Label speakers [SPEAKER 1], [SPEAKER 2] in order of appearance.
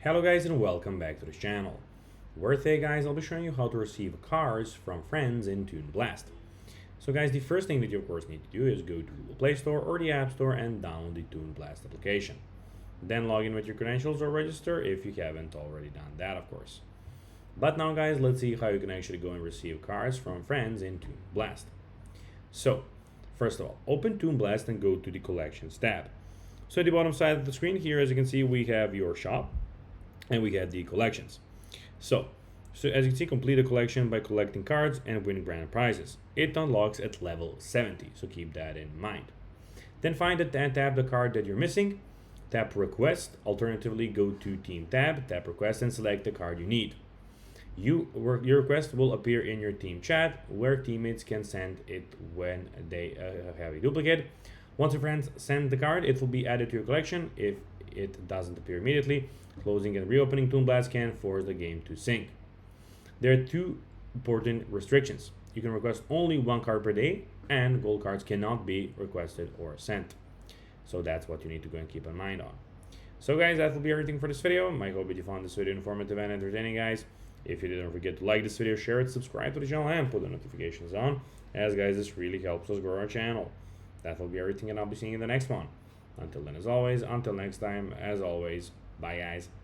[SPEAKER 1] Hello guys and welcome back to this channel, where today guys I'll be showing you how to receive cards from friends in Toon Blast. So guys, the first thing that you of course need to do is go to Google Play Store or the App Store and download the Toon Blast application. Then log in with your credentials or register if you haven't already done that, of course. But now guys, let's see how you can actually go and receive cards from friends in Toon Blast. So first of all, open Toon Blast and go to the Collections tab. So at the bottom side of the screen here, as you can see, we have your shop and we have the collections. So as you can see, complete a collection by collecting cards and winning grand prizes. It unlocks at level 70, so keep that in mind. Then find it and tap the card that you're missing, tap request, alternatively go to team tab, tap request and select the card you need. Your request will appear in your team chat, where teammates can send it when they have a duplicate. Once your friends send the card, it will be added to your collection. If it doesn't appear immediately, closing and reopening Toon Blast can force the game to sync. There are two important restrictions. You can request only one card per day, and gold cards cannot be requested or sent. So that's what you need to go and keep in mind on. So guys, that will be everything for this video. I hope that you found this video informative and entertaining, guys. If you did, don't forget to like this video, share it, subscribe to the channel, and put the notifications on, as guys, this really helps us grow our channel. That will be everything, and I'll be seeing you in the next one. Until then, as always, until next time, as always, bye guys.